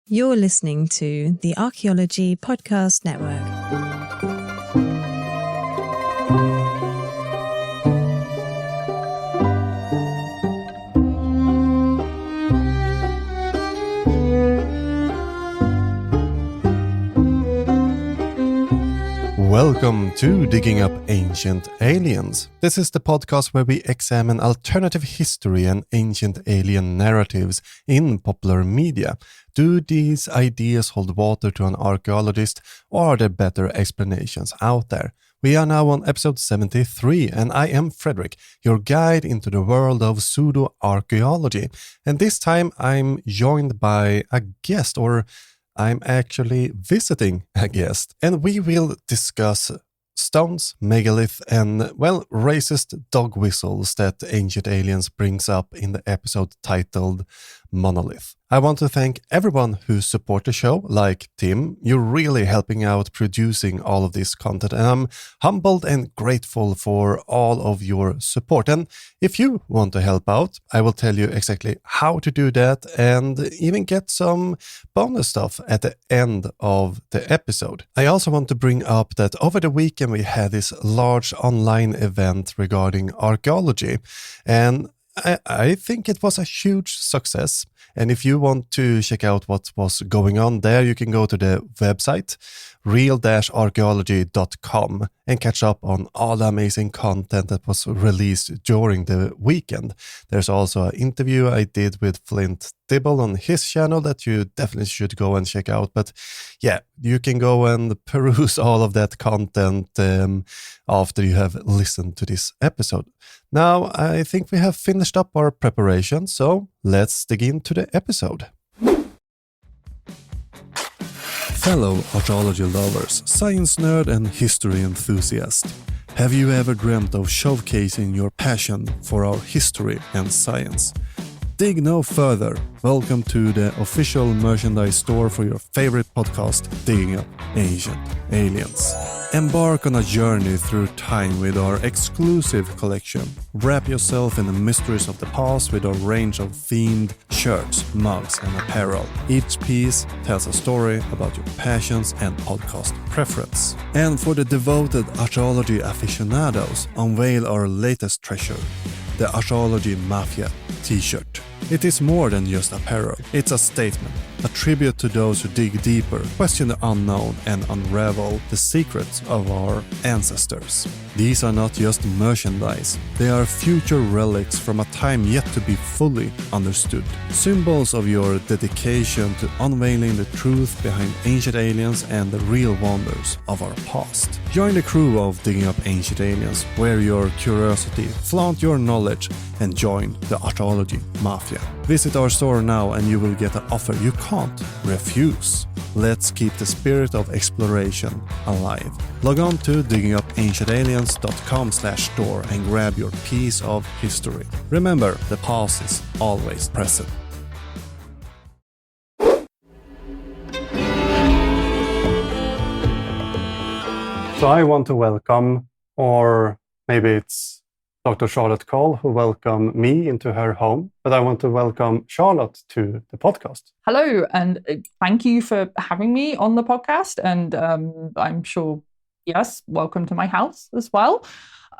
You're listening to the Archaeology Podcast Network. Welcome to Digging Up Ancient Aliens. This is the podcast where we examine alternative history and ancient alien narratives in popular media. Do these ideas hold water to an archaeologist, or are there better explanations out there? We are now on episode 73, and I am Frederik, your guide into the world of pseudo-archaeology. And this time I'm joined by a guest, or I'm actually visiting a guest, and we will discuss stones, megaliths, and, racist dog whistles that Ancient Aliens brings up in the episode titled Monoliths. I want to thank everyone who support the show, like Tim. You're really helping out producing all of this content, and I'm humbled and grateful for all of your support. And if you want to help out, I will tell you exactly how to do that and even get some bonus stuff at the end of the episode. I also want to bring up that over the weekend we had this large online event regarding archaeology, and I think it was a huge success. And if you want to check out what was going on there, you can go to the website real-archaeology.com and catch up on all the amazing content that was released during the weekend. There's also an interview I did with Flint Dibble on his channel that you definitely should go and check out. But yeah, you can go and peruse all of that content after you have listened to this episode. Now, I think we have finished up our preparation, so let's dig into the episode. Fellow archaeology lovers, science nerd and history enthusiast, have you ever dreamt of showcasing your passion for our history and science? Dig no further. Welcome to the official merchandise store for your favorite podcast, Digging Up Ancient Aliens. Embark on a journey through time with our exclusive collection. Wrap yourself in the mysteries of the past with our range of themed shirts, mugs, and apparel. Each piece tells a story about your passions and podcast preference. And for the devoted archaeology aficionados, unveil our latest treasure, the Archaeology Mafia t-shirt. It is more than just apparel. It's a statement, a tribute to those who dig deeper, question the unknown, and unravel the secrets of our ancestors. These are not just merchandise. They are future relics from a time yet to be fully understood. Symbols of your dedication to unveiling the truth behind ancient aliens and the real wonders of our past. Join the crew of Digging Up Ancient Aliens, wear your curiosity, flaunt your knowledge, and join the Archaeology Mafia. Visit our store now and you will get an offer you can't refuse. Let's keep the spirit of exploration alive. Log on to diggingupancientaliens.com/store and grab your piece of history. Remember, the past is always present. So I want to welcome, or maybe it's Dr. Charlotte Coull, who welcomed me into her home, but I want to welcome Charlotte to the podcast. Hello, and thank you for having me on the podcast. And I'm sure, yes, welcome to my house as well.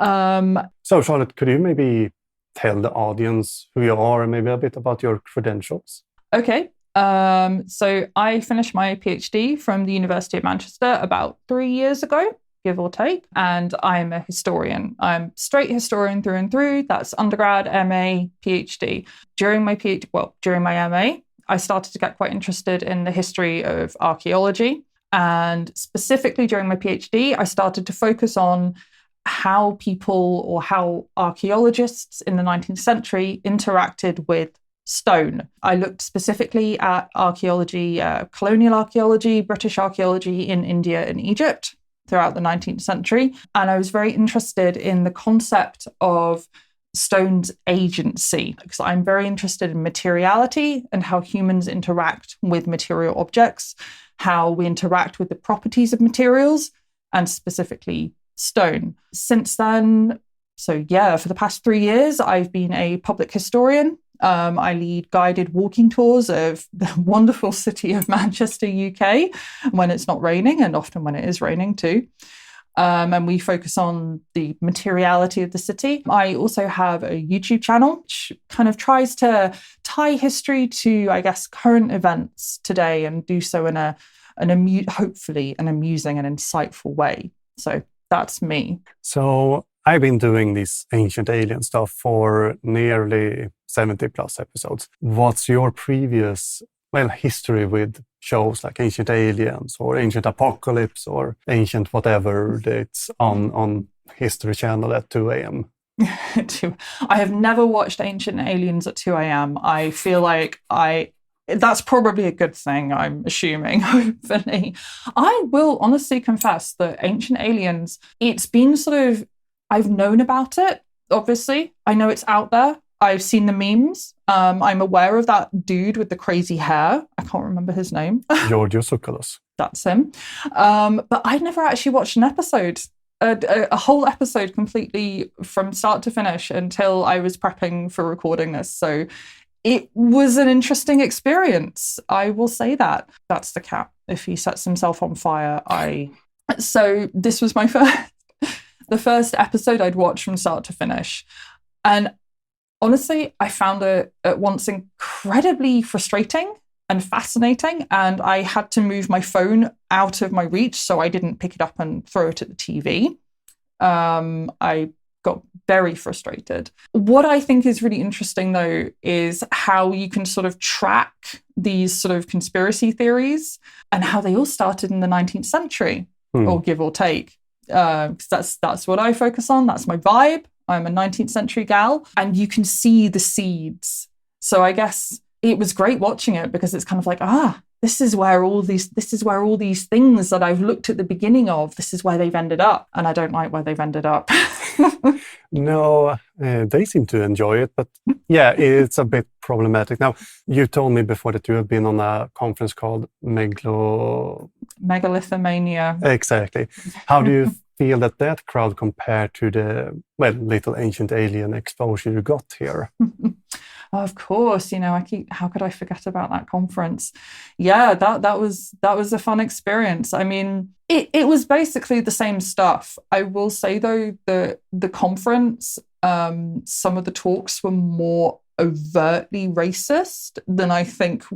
So Charlotte, could you maybe tell the audience who you are and maybe a bit about your credentials? Okay. So I finished my PhD from the University of Manchester about 3 years ago, give or take, and I'm a historian. I'm straight historian through and through. That's undergrad, MA, PhD. During my MA, I started to get quite interested in the history of archaeology, and specifically during my PhD, I started to focus on how people or how archaeologists in the 19th century interacted with stone. I looked specifically at archaeology, colonial archaeology, British archaeology in India and Egypt throughout the 19th century. And I was very interested in the concept of stone's agency, because I'm very interested in materiality and how humans interact with material objects, how we interact with the properties of materials, and specifically stone. Since then, for the past 3 years, I've been a public historian I lead guided walking tours of the wonderful city of Manchester, UK, when it's not raining, and often when it is raining too. And we focus on the materiality of the city. I also have a YouTube channel which kind of tries to tie history to, I guess, current events today, and do so in hopefully an amusing and insightful way. So that's me. So I've been doing this ancient alien stuff for nearly 70 plus episodes. What's your previous history with shows like Ancient Aliens or Ancient Apocalypse or Ancient whatever that's on History Channel at 2 a.m.? I have never watched Ancient Aliens at 2 a.m. I feel like that's probably a good thing, I'm assuming, hopefully. I will honestly confess that Ancient Aliens, it's been sort of, I've known about it, obviously. I know it's out there. I've seen the memes. I'm aware of that dude with the crazy hair. I can't remember his name. Georgios Tsoukalos. That's him. But I'd never actually watched an episode, a whole episode completely from start to finish until I was prepping for recording this. So it was an interesting experience. I will say that. That's the cat. If he sets himself on fire, So this was my the first episode I'd watched from start to finish. And honestly, I found it at once incredibly frustrating and fascinating, and I had to move my phone out of my reach so I didn't pick it up and throw it at the TV. I got very frustrated. What I think is really interesting, though, is how you can sort of track these sort of conspiracy theories and how they all started in the 19th century, or give or take. That's what I focus on. That's my vibe. I'm a 19th century gal, and you can see the seeds. So I guess it was great watching it because it's kind of like, this is where all these things that I've looked at the beginning of, this is where they've ended up. And I don't like where they've ended up. No, they seem to enjoy it, but yeah, it's a bit problematic. Now, you told me before that you have been on a conference called Megalithomania. Exactly. How do you feel that crowd compared to the little ancient alien exposure you got here? Of course, how could I forget about that conference? Yeah, that was a fun experience. I mean, it was basically the same stuff. I will say though, the conference, some of the talks were more overtly racist than I think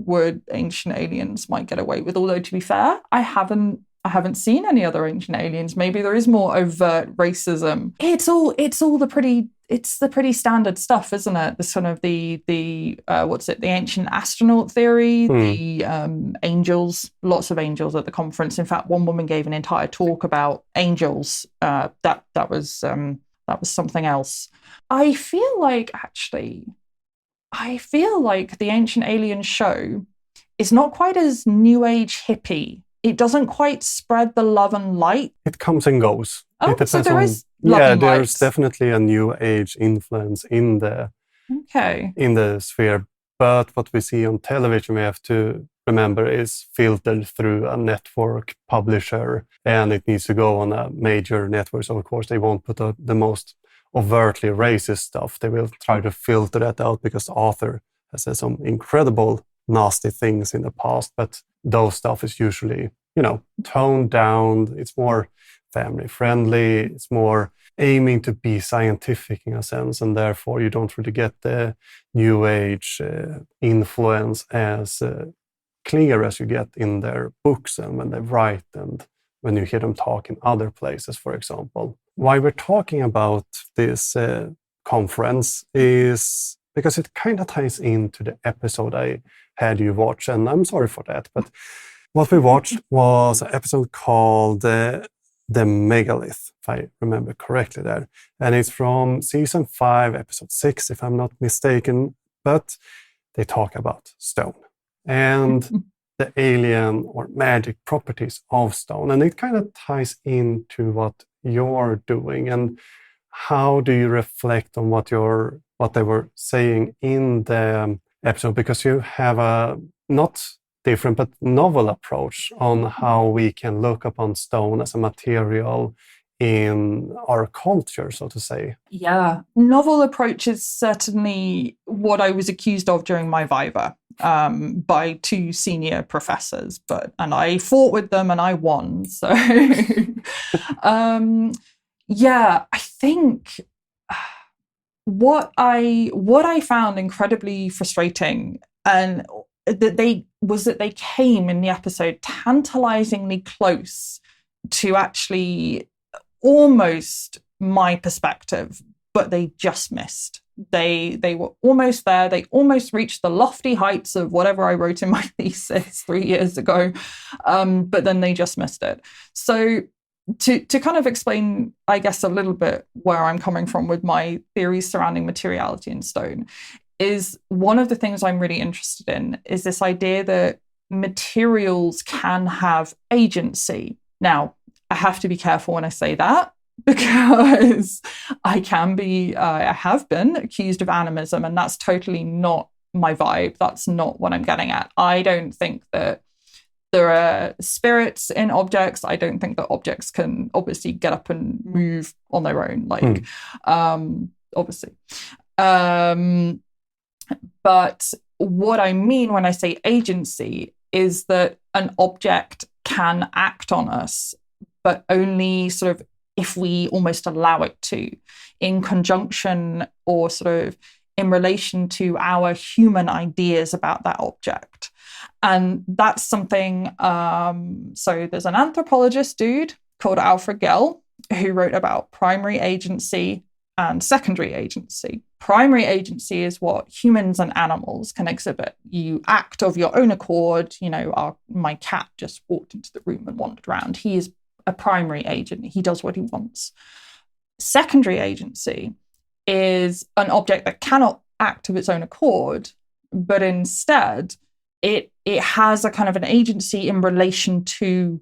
Ancient Aliens might get away with. Although to be fair, I haven't seen any other Ancient Aliens. Maybe there is more overt racism. It's the pretty standard stuff, isn't it? The sort of the ancient astronaut theory, the angels, lots of angels at the conference. In fact, one woman gave an entire talk about angels. That was something else. I feel like the Ancient Alien show is not quite as new age hippie. It doesn't quite spread the love and light. It comes and goes. Oh, so there is love and light. There's definitely a new age influence in the sphere. But what we see on television, we have to remember, is filtered through a network publisher, and it needs to go on a major network. So of course, they won't put out the most overtly racist stuff. They will try to filter that out because the author has said some incredible nasty things in the past, but those stuff is usually, toned down. It's more family friendly. It's more aiming to be scientific in a sense, and therefore you don't really get the new age influence as clear as you get in their books and when they write and when you hear them talk in other places, for example. Why we're talking about this conference is because it kind of ties into the episode I had you watch, and I'm sorry for that, but what we watched was an episode called The Megalith, if I remember correctly there. And it's from season 5, episode 6, if I'm not mistaken, but they talk about stone and the alien or magic properties of stone. And it kind of ties into what you're doing. And how do you reflect on what they were saying in the episode? Because you have a not different but novel approach on how we can look upon stone as a material in our culture, so to say? Yeah, novel approach is certainly what I was accused of during my Viva by two senior professors, and I fought with them and I won. So, yeah, I think what I found incredibly frustrating and that they came in the episode tantalizingly close to actually almost my perspective, but they just missed. They were almost there. They almost reached the lofty heights of whatever I wrote in my thesis 3 years ago, but then they just missed it. So to kind of explain, I guess, a little bit where I'm coming from with my theories surrounding materiality in stone, is one of the things I'm really interested in is this idea that materials can have agency. Now, I have to be careful when I say that, because I have been accused of animism, and that's totally not my vibe. That's not what I'm getting at. I don't think that there are spirits in objects. I don't think that objects can obviously get up and move on their own, obviously. But what I mean when I say agency is that an object can act on us, but only sort of if we almost allow it to, in conjunction or sort of in relation to our human ideas about that object. And that's something, so there's an anthropologist dude called Alfred Gell who wrote about primary agency and secondary agency. Primary agency is what humans and animals can exhibit. You act of your own accord. My cat just walked into the room and wandered around. He is a primary agent. He does what he wants. Secondary agency is an object that cannot act of its own accord, but instead it has a kind of an agency in relation to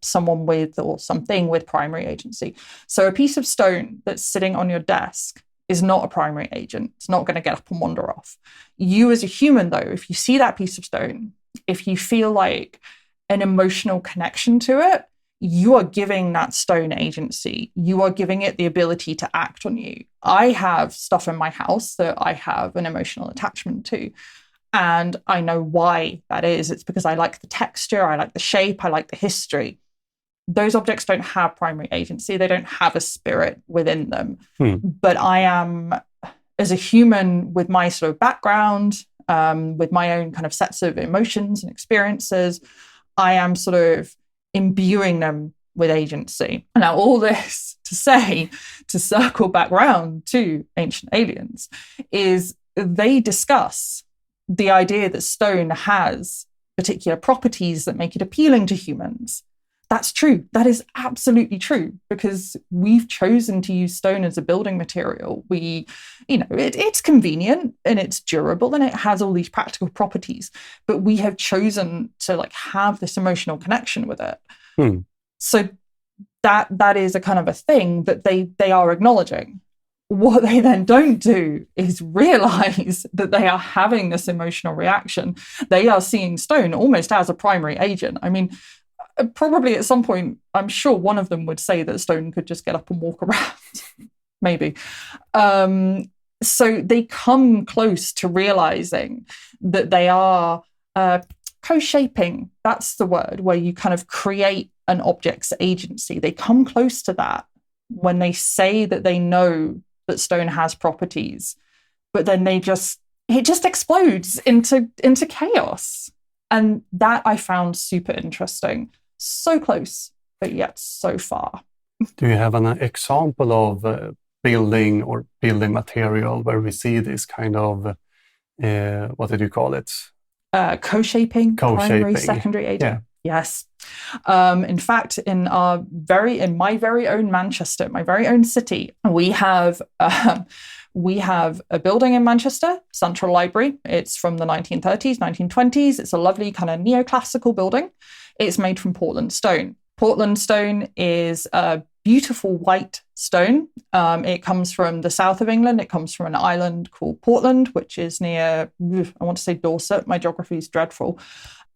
someone with or something with primary agency. So a piece of stone that's sitting on your desk is not a primary agent. It's not going to get up and wander off. You as a human, though, if you see that piece of stone, if you feel like an emotional connection to it, you are giving that stone agency. You are giving it the ability to act on you. I have stuff in my house that I have an emotional attachment to. And I know why that is. It's because I like the texture, I like the shape, I like the history. Those objects don't have primary agency. They don't have a spirit within them. But I am, as a human with my sort of background, with my own kind of sets of emotions and experiences, I am sort of imbuing them with agency. Now, all this to say, to circle back round to Ancient Aliens, is they discuss the idea that stone has particular properties that make it appealing to humans. That's true. That is absolutely true, because we've chosen to use stone as a building material. It's convenient and it's durable and it has all these practical properties, but we have chosen to have this emotional connection with it. So that is a kind of a thing that they are acknowledging. What they then don't do is realize that they are having this emotional reaction. They are seeing stone almost as a primary agent. I mean, probably at some point, I'm sure one of them would say that stone could just get up and walk around, maybe. So they come close to realizing that they are co-shaping. That's the word, where you kind of create an object's agency. They come close to that when they say that they know that stone has properties, but then it just explodes into chaos. And that I found super interesting. So close, but yet so far. Do you have an example of building or building material where we see this kind of, what did you call it? Co-shaping, primary, secondary agent. Yeah. Yes. In fact, in my very own Manchester, my very own city, we have a building in Manchester, Central Library. It's from the 1930s, 1920s. It's a lovely kind of neoclassical building. It's made from Portland stone. Portland stone is a beautiful white stone. It comes from the south of England. It comes from an island called Portland, which is near, I want to say Dorset. My geography is dreadful.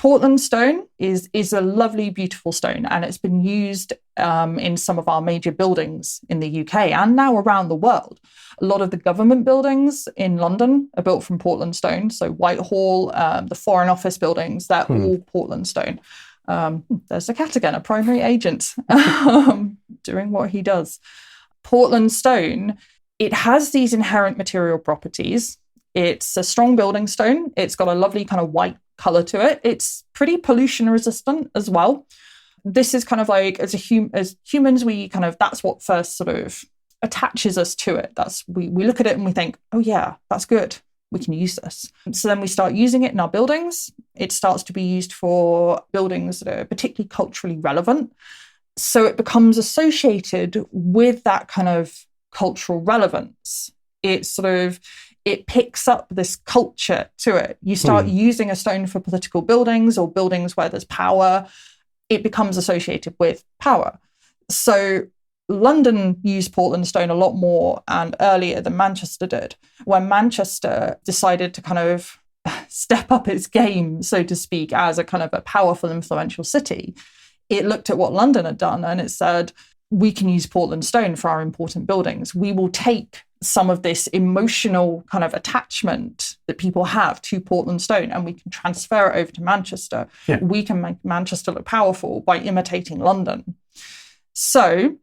Portland stone is a lovely, beautiful stone, and it's been used in some of our major buildings in the UK and now around the world. A lot of the government buildings in London are built from Portland stone. So Whitehall, the Foreign Office buildings, they're all Portland stone. There's the cat again, a primary agent doing what he does. Portland stone, it has these inherent material properties. It's a strong building stone. It's got a lovely kind of white color to it. It's pretty pollution resistant as well. This is kind of like, as humans, we kind of, that's what first sort of attaches us to it. That's we look at it and we think, oh yeah, that's good. We can use this. So then we start using it in our buildings. It starts to be used for buildings that are particularly culturally relevant. So it becomes associated with that kind of cultural relevance. It picks up this culture to it. You start using a stone for political buildings or buildings where there's power. It becomes associated with power. So London used Portland stone a lot more and earlier than Manchester did. When Manchester decided to kind of step up its game, so to speak, as a kind of a powerful, influential city, it looked at what London had done and it said, we can use Portland stone for our important buildings. We will take some of this emotional kind of attachment that people have to Portland stone and we can transfer it over to Manchester. Yeah. We can make Manchester look powerful by imitating London. So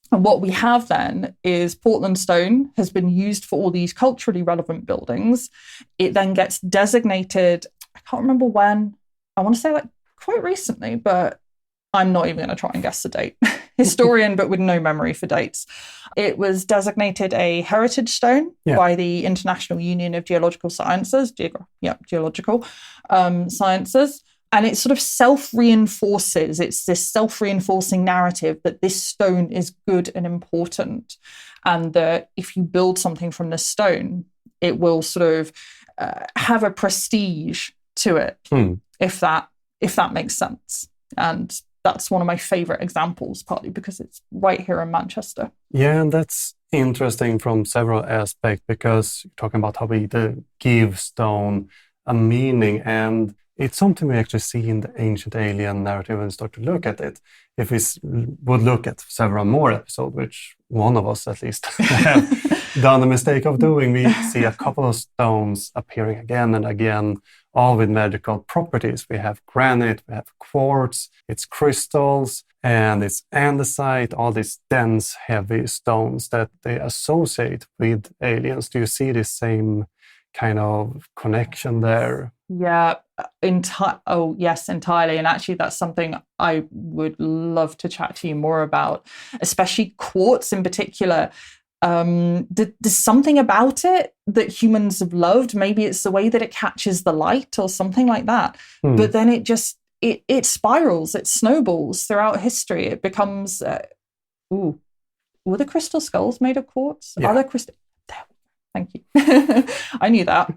what we have then is Portland stone has been used for all these culturally relevant buildings. It then gets designated, I can't remember when, I want to say like quite recently, but I'm not even going to try and guess the date. Historian, but with no memory for dates. It was designated a heritage stone by the International Union of Geological Sciences, geological sciences. And it sort of self-reinforces. It's this self-reinforcing narrative that this stone is good and important. And that if you build something from this stone, it will sort of have a prestige to it, if that makes sense. And that's one of my favorite examples, partly because it's right here in Manchester. Yeah, and that's interesting from several aspects because you're talking about how we give stone a meaning, and it's something we actually see in the ancient alien narrative and start to look at it. If we would look at several more episodes, which one of us at least have done the mistake of doing, we see a couple of stones appearing again and again, all with magical properties. We have granite, we have quartz, it's crystals, and it's andesite, all these dense, heavy stones that they associate with aliens. Do you see the same kind of connection there? Yeah, yes, entirely. And actually, that's something I would love to chat to you more about, especially quartz in particular. There's something about it that humans have loved. Maybe it's the way that it catches the light or something like that. But then it spirals, it snowballs throughout history. It becomes, were the crystal skulls made of quartz? Yeah. Are there crystal? Thank you. I knew that.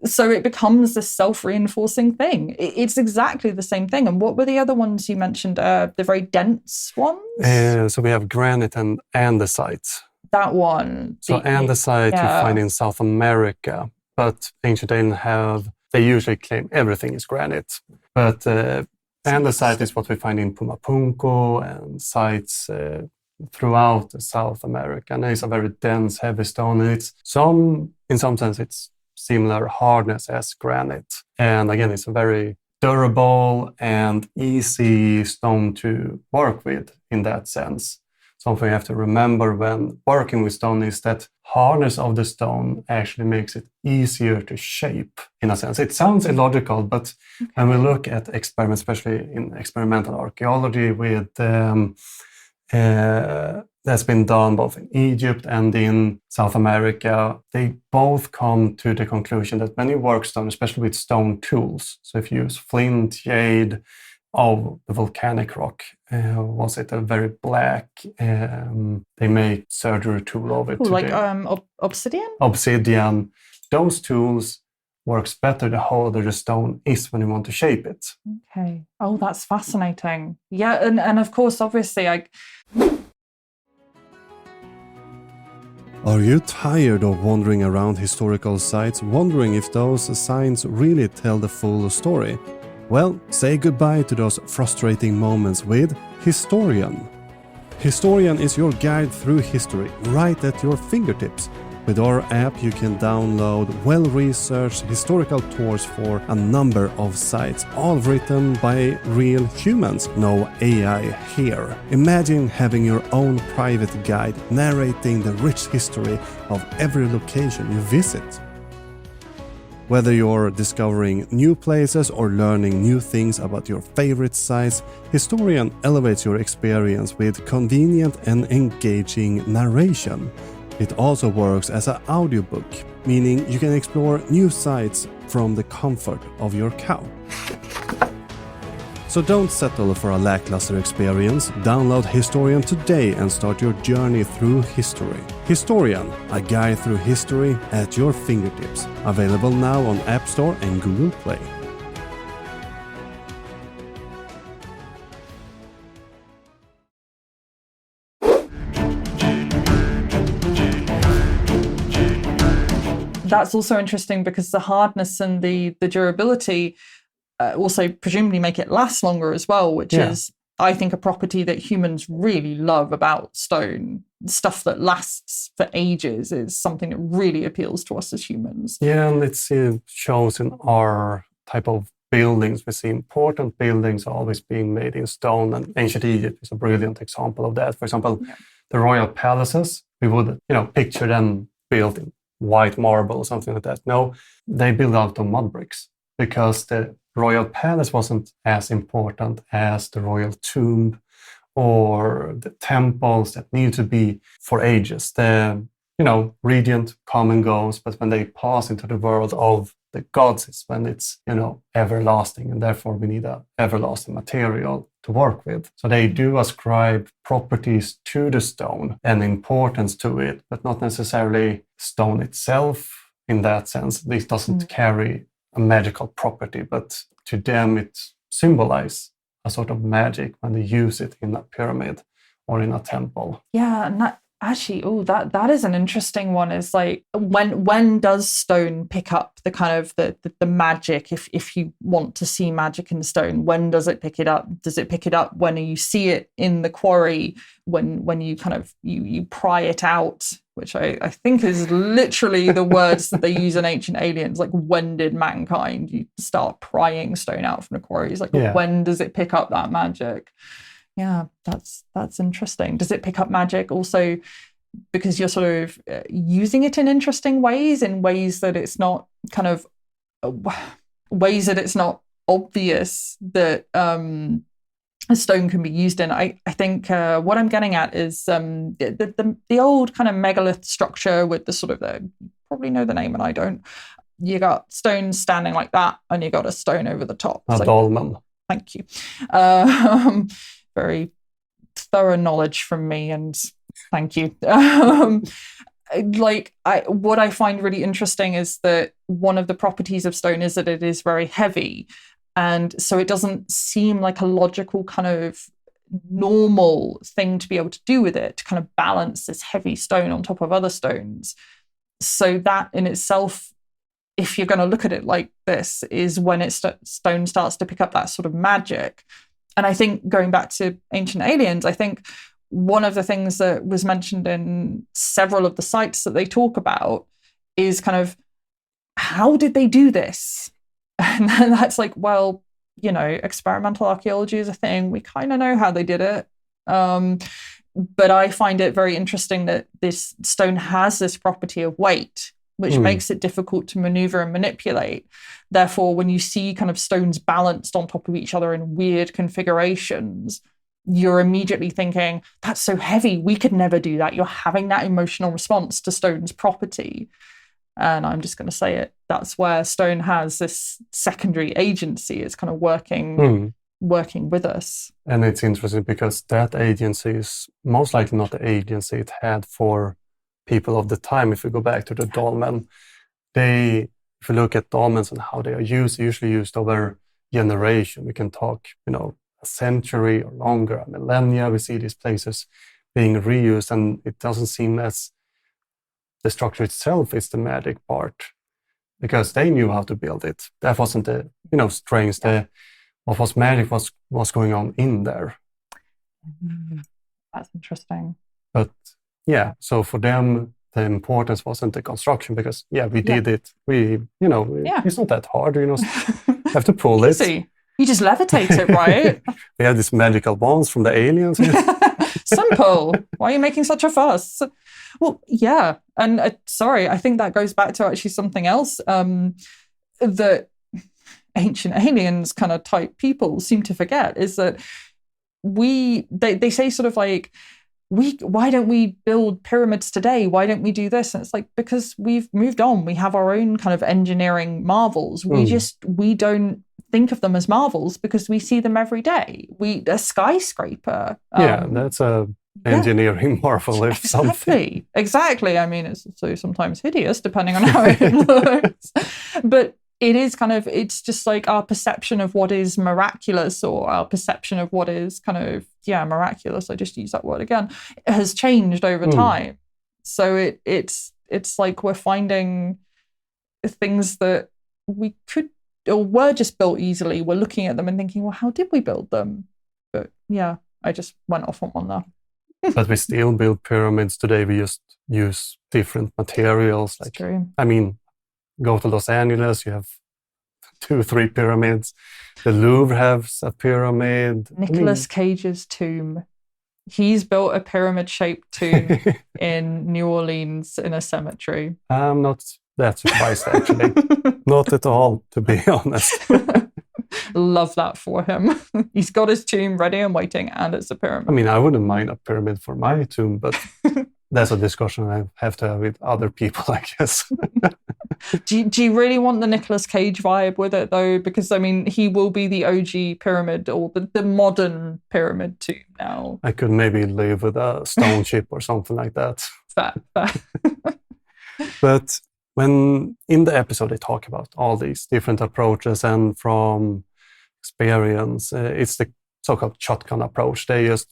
So it becomes this self-reinforcing thing. It's exactly the same thing. And what were the other ones you mentioned? The very dense ones? So we have granite and andesite. That one. So andesite you find in South America, but ancient aliens they usually claim everything is granite. But andesite is what we find in Pumapunku and sites throughout South America, and it's a very dense, heavy stone. And in some sense, it's similar hardness as granite. And again, it's a very durable and easy stone to work with in that sense. Something you have to remember when working with stone is that hardness of the stone actually makes it easier to shape, in a sense. It sounds illogical, but when we look at experiments, especially in experimental archaeology with that's been done both in Egypt and in South America, they both come to the conclusion that when you work stone, especially with stone tools, so if you use flint, jade, the volcanic rock, was it a very black, they make surgery tool of it. Like obsidian? Obsidian. Those tools works better the harder the stone is when you want to shape it. Okay. Oh, that's fascinating. Yeah, and of course, obviously, Are you tired of wandering around historical sites, wondering if those signs really tell the full story? Well, say goodbye to those frustrating moments with Historian. Historian is your guide through history, right at your fingertips. With our app, you can download well-researched historical tours for a number of sites, all written by real humans, no AI here. Imagine having your own private guide narrating the rich history of every location you visit. Whether you're discovering new places or learning new things about your favorite sites, Historian elevates your experience with convenient and engaging narration. It also works as an audiobook, meaning you can explore new sites from the comfort of your couch. So don't settle for a lackluster experience. Download Historian today and start your journey through history. Historian, a guide through history at your fingertips. Available now on App Store and Google Play. That's also interesting because the hardness and the durability also presumably make it last longer as well, which is, I think, a property that humans really love about stone. Stuff that lasts for ages is something that really appeals to us as humans. Yeah, and it shows in our type of buildings. We see important buildings always being made in stone, and ancient Egypt is a brilliant example of that. For example, the royal palaces, we would, picture them built in white marble or something like that. No, they built out of mud bricks because the royal palace wasn't as important as the royal tomb or the temples that need to be for ages. The, regent come and goes, but when they pass into the world of the gods, it's when it's, everlasting, and therefore we need a everlasting material to work with. So they do ascribe properties to the stone and importance to it, but not necessarily stone itself in that sense. This doesn't carry a magical property, but to them it symbolizes a sort of magic when they use it in a pyramid or in a temple. Yeah, and that is an interesting one. Is like when does stone pick up the kind of the magic? If you want to see magic in stone, when does it pick it up? Does it pick it up when you see it in the quarry? When you kind of you pry it out, which I think is literally the words that they use in Ancient Aliens. Like, when did mankind start prying stone out from the quarries? Like, when does it pick up that magic? Yeah, that's interesting. Does it pick up magic also because you're sort of using it in interesting ways, in ways that it's not kind of ways that it's not obvious that a stone can be used in? I think what I'm getting at is the old kind of megalith structure with the sort of you probably know the name and I don't. You got stones standing like that, and you got a stone over the top. A dolmen. Thank you. Very thorough knowledge from me, and thank you. What I find really interesting is that one of the properties of stone is that it is very heavy, and so it doesn't seem like a logical kind of normal thing to be able to do with it, to kind of balance this heavy stone on top of other stones. So that in itself, if you're going to look at it like this, is when stone starts to pick up that sort of magic. And I think, going back to Ancient Aliens, I think one of the things that was mentioned in several of the sites that they talk about is kind of, how did they do this? And then that's like, well, experimental archaeology is a thing. We kind of know how they did it. But I find it very interesting that this stone has this property of weight, which makes it difficult to maneuver and manipulate. Therefore, when you see kind of stones balanced on top of each other in weird configurations, you're immediately thinking, that's so heavy, we could never do that. You're having that emotional response to stone's property. And I'm just going to say it, that's where stone has this secondary agency. It's kind of working with us. And it's interesting because that agency is most likely not the agency it had for people of the time. If we go back to the dolmen, if you look at dolmens and how they are used, usually used over generation. We can talk, a century or longer, a millennia. We see these places being reused, and it doesn't seem as the structure itself is the magic part, because they knew how to build it. That wasn't the, strange. What was magic was going on in there. That's interesting. But yeah, so for them, the importance wasn't the construction, because we did it. It's not that hard. Have to pull it. Easy. You just levitate it, right? We have these magical bonds from the aliens. Simple. Why are you making such a fuss? Well, yeah. And sorry, I think that goes back to actually something else that ancient aliens kind of type people seem to forget, is that they say sort of like, why don't we build pyramids today? Why don't we do this? And it's like, because we've moved on. We have our own kind of engineering marvels. We don't think of them as marvels because we see them every day. A skyscraper. That's a engineering marvel, if something. Exactly. I mean, it's so sometimes hideous depending on how it looks. But it is kind of, it's just like our perception of what is miraculous, or our perception of what is kind of, miraculous, I just use that word again, has changed over time. So it's like we're finding things that we could, or were just built easily. We're looking at them and thinking, well, how did we build them? But I just went off on one there. But we still build pyramids today. We just use different materials. That's true. I mean, go to Los Angeles, you have 2-3 pyramids. The Louvre has a pyramid. Nicolas Cage's tomb. He's built a pyramid-shaped tomb in New Orleans in a cemetery. I'm not that surprised, actually. Not at all, to be honest. Love that for him. He's got his tomb ready and waiting, and it's a pyramid. I mean, I wouldn't mind a pyramid for my tomb, but that's a discussion I have to have with other people, I guess. Do you really want the Nicolas Cage vibe with it, though? Because, I mean, he will be the OG pyramid, or the modern pyramid tomb now. I could maybe live with a stone chip or something like that. Fair. But when in the episode they talk about all these different approaches, and from experience, it's the so-called shotgun approach. They just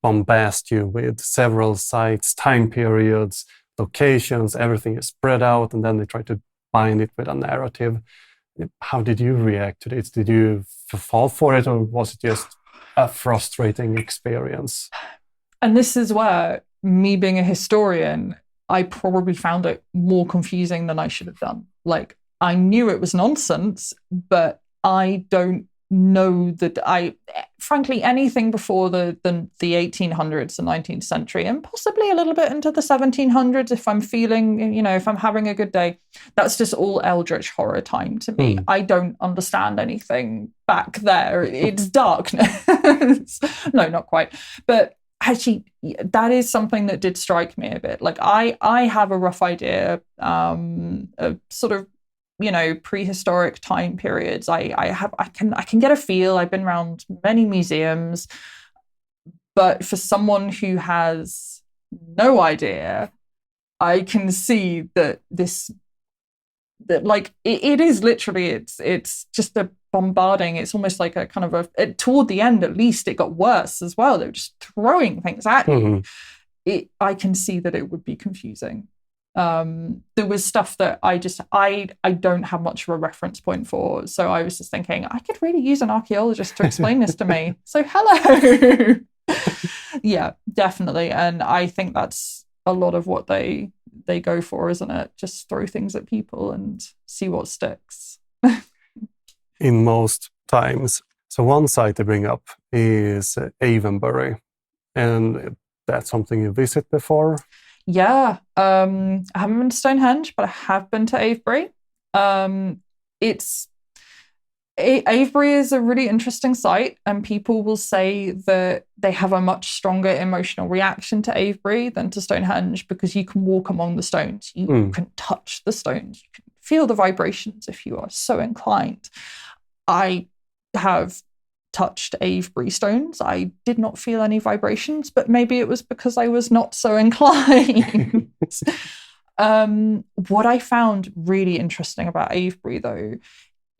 bombast you with several sites, time periods, locations, everything is spread out, and then they try to bind it with a narrative. How did you react to this? Did you fall for it, or was it just a frustrating experience? And this is where, me being a historian, I probably found it more confusing than I should have done. Like, I knew it was nonsense, but I don't know that frankly, anything before the 1800s, the 19th century, and possibly a little bit into the 1700s, if I'm feeling, if I'm having a good day, that's just all eldritch horror time to me. I don't understand anything back there. It's darkness. No, not quite. But actually, that is something that did strike me a bit. Like, I have a rough idea of sort of, prehistoric time periods. I can get a feel. I've been around many museums, but for someone who has no idea, I can see that it is literally, it's just a bombarding. It's almost like a kind of toward the end, at least, it got worse as well. They were just throwing things at you. I can see that it would be confusing. There was stuff that I don't have much of a reference point for. So I was just thinking, I could really use an archaeologist to explain this to me. So hello. Yeah, definitely. And I think that's a lot of what they go for, isn't it? Just throw things at people and see what sticks. In most times. So one site they bring up is Avebury. And that's something you visit before? Yeah, I haven't been to Stonehenge, but I have been to Avebury. Avebury is a really interesting site, and people will say that they have a much stronger emotional reaction to Avebury than to Stonehenge because you can walk among the stones, you can touch the stones, you can feel the vibrations if you are so inclined. I have touched Avebury stones. I did not feel any vibrations, but maybe it was because I was not so inclined. What I found really interesting about Avebury, though,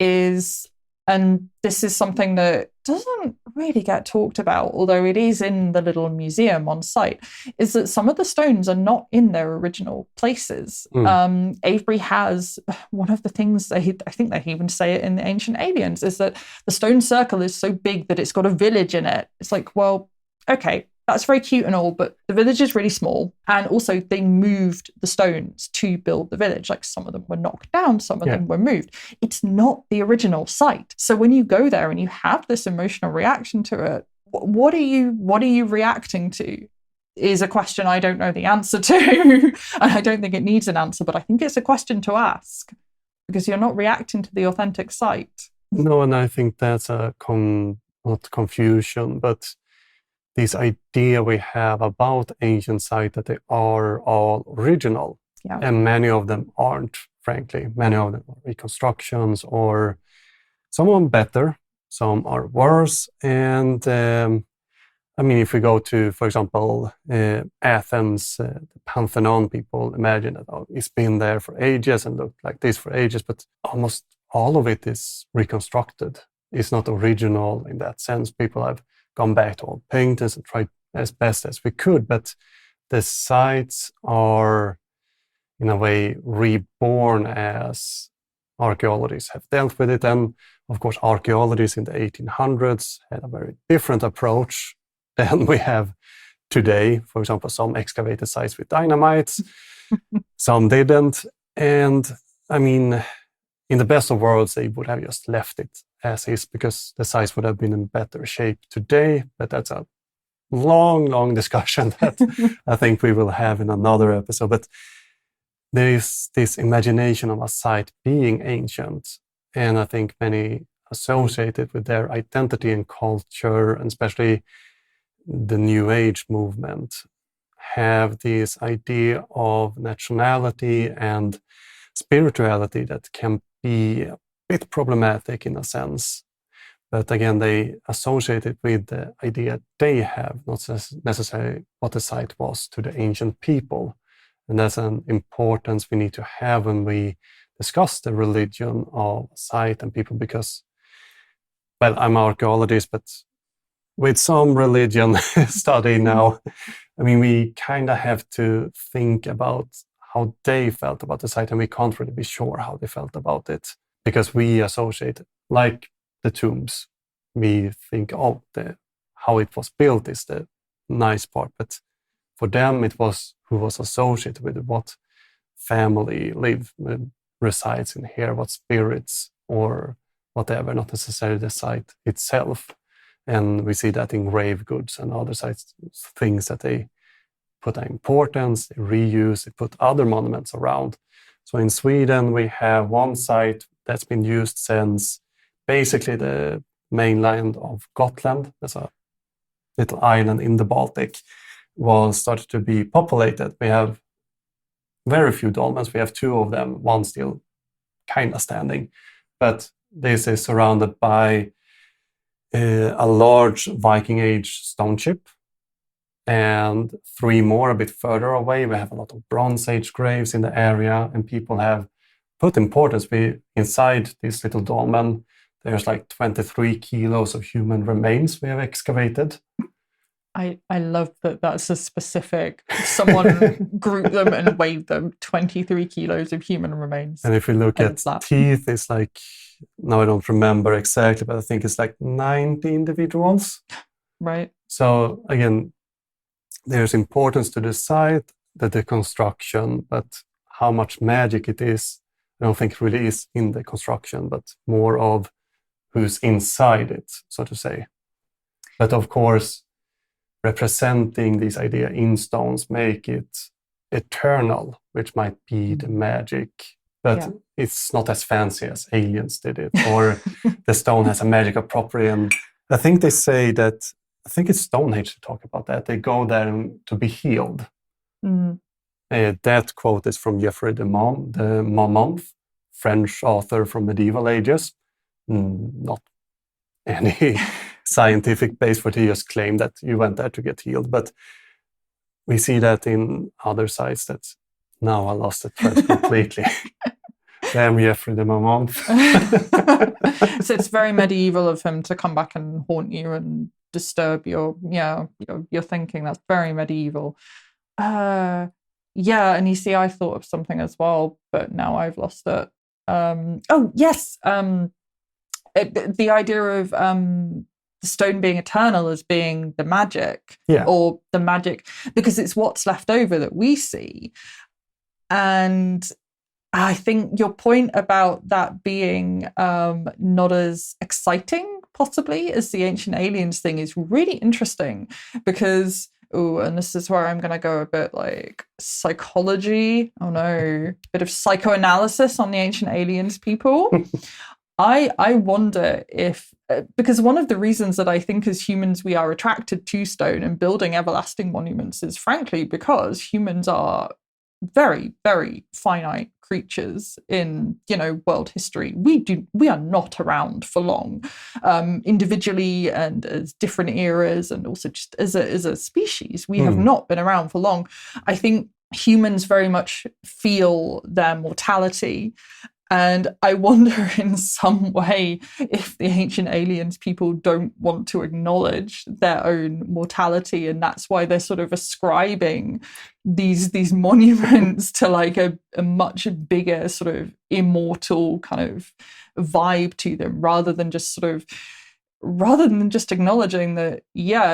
is And this is something that doesn't really get talked about, although it is in the little museum on site, is that some of the stones are not in their original places. Avebury has one of the things, I think they even say it in the Ancient Aliens, is that the stone circle is so big that it's got a village in it. It's like, well, okay, that's very cute and all, but the village is really small. And also they moved the stones to build the village. Like some of them were knocked down, some of them were moved. It's not the original site. So when you go there and you have this emotional reaction to it, what are you reacting to? Is a question I don't know the answer to. And I don't think it needs an answer, but I think it's a question to ask because you're not reacting to the authentic site. No, and I think that's a not confusion, but this idea we have about ancient sites that they are all original. Yeah. And many of them aren't, frankly. Many of them are reconstructions, or some of them better, some are worse. And I mean, if we go to, for example, Athens, the Pantheon, people imagine that it's been there for ages and looked like this for ages, but almost all of it is reconstructed. It's not original in that sense. People have gone back to old paintings and tried as best as we could, but the sites are, in a way, reborn as archaeologists have dealt with it. And of course, archaeologists in the 1800s had a very different approach than we have today. For example, some excavated sites with dynamite, some didn't. And I mean, in the best of worlds, they would have just left it as is because the sites would have been in better shape today. But that's a long discussion that I think we will have in another episode. But there is this imagination of a site being ancient. And I think many associated with their identity and culture, and especially the New Age movement, have this idea of nationality and spirituality that can be a bit problematic in a sense. But again, they associate it with the idea they have, not necessarily what the site was to the ancient people. And that's an importance we need to have when we discuss the religion of site and people, because, well, I'm an archaeologist, but with some religion study now, I mean, we kind of have to think about how they felt about the site, and we can't really be sure how they felt about it because we associate, like the tombs, we think, oh, how it was built is the nice part, but for them it was who was associated with it, what family resides in here, what spirits or whatever, not necessarily the site itself. And we see that in grave goods and other sites, things that they put importance, they reuse, they put other monuments around. So in Sweden, we have one site that's been used since basically the mainland of Gotland. There's a little island in the Baltic, was started to be populated. We have very few dolmens. We have two of them, one still kind of standing. But this is surrounded by a large Viking Age stone chip, and three more a bit further away. We have a lot of Bronze Age graves in the area, and people have put importance. Inside this little dolmen, there's like 23 kilos of human remains we have excavated. I love that that's a specific, someone grouped them and weighed them, 23 kilos of human remains. And if we look at teeth, it's like, now I don't remember exactly, but I think it's like 90 individuals. Right. So again, there's importance to the site, the construction, but how much magic it is, I don't think it really is in the construction, but more of who's inside it, so to say. But of course, representing this idea in stones make it eternal, which might be the magic. But it's not as fancy as aliens did it, or the stone has a magical property. And I think they say that, I think it's Stonehenge to talk about that. They go there to be healed. Mm. That quote is from Geoffrey de Monmouth, French author from medieval ages. Not any scientific base for it. He just claimed that you went there to get healed. But we see that in other sites that now I lost the thread completely. Damn Jeffrey de Maman. So it's very medieval of him to come back and haunt you and disturb your thinking. That's very medieval. Yeah, and you see, I thought of something as well, but now I've lost it. Oh yes, the idea of the stone being eternal as being the magic, or the magic, because it's what's left over that we see. And I think your point about that being not as exciting, possibly, as the ancient aliens thing is really interesting, because, and this is where I'm going to go a bit like psychology. Oh no, bit of psychoanalysis on the ancient aliens people. I wonder if, because one of the reasons that I think as humans we are attracted to stone and building everlasting monuments is frankly because humans are very, very finite creatures in, world history. We are not around for long, individually and as different eras, and also just as a species. We have not been around for long. I think humans very much feel their mortality. And I wonder in some way if the ancient aliens people don't want to acknowledge their own mortality, and that's why they're sort of ascribing these monuments to like a much bigger sort of immortal kind of vibe to them, rather than just acknowledging that,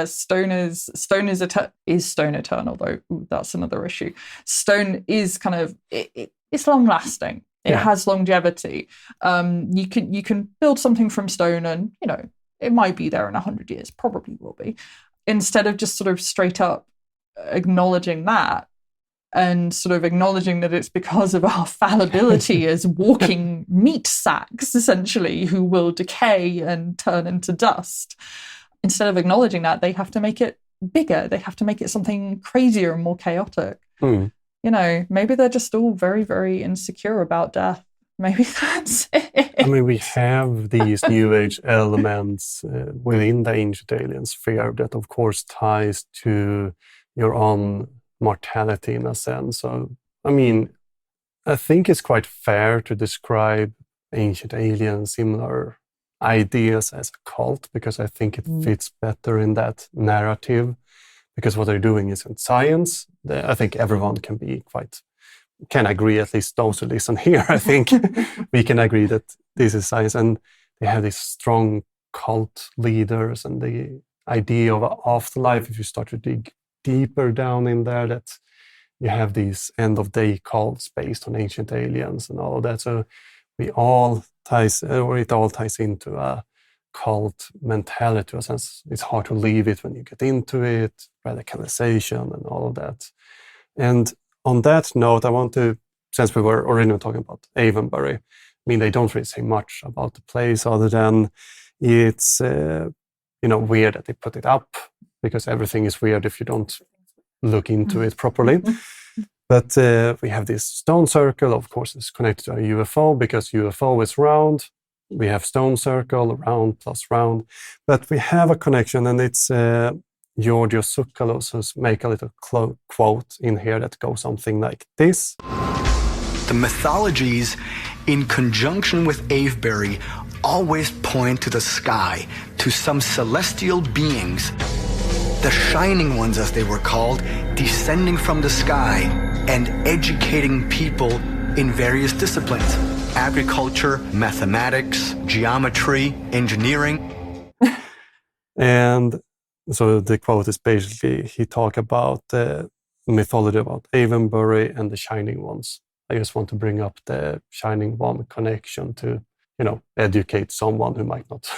stone is stone eternal, though. Ooh, that's another issue. Stone is kind of it's long lasting. It has longevity. You can build something from stone, and it might be there in 100 years, probably will be. Instead of just sort of straight up acknowledging that, and sort of acknowledging that it's because of our fallibility as walking meat sacks, essentially, who will decay and turn into dust. Instead of acknowledging that, they have to make it bigger. They have to make it something crazier and more chaotic. Maybe they're just all very, very insecure about death. Maybe that's it. I mean, we have these New Age elements within the ancient alien sphere that, of course, ties to your own mortality in a sense. So, I mean, I think it's quite fair to describe ancient aliens, similar ideas as a cult, because I think it fits better in that narrative. Because what they're doing is in science. I think everyone can agree, at least those who listen here, I think we can agree that this is science. And they have these strong cult leaders, and the idea of an afterlife, if you start to dig deeper down in there, that you have these end-of-day cults based on ancient aliens and all of that. So it all ties into a cult mentality. In a sense, it's hard to leave it when you get into it, radicalization and all of that. And on that note, I want to, since we were originally talking about Avebury, I mean, they don't really say much about the place other than it's, weird that they put it up, because everything is weird if you don't look into it properly. But we have this stone circle, of course, it's connected to a UFO, because UFO is round. We have stone circle, round plus round. But we have a connection, and it's Giorgio Tsoukalos who's make a little quote in here that goes something like this. The mythologies, in conjunction with Avebury, always point to the sky, to some celestial beings, the shining ones as they were called, descending from the sky and educating people in various disciplines: agriculture, mathematics, geometry, engineering. And so the quote is basically, he talked about the mythology about Avebury and the Shining Ones. I just want to bring up the Shining One connection to, educate someone who might not.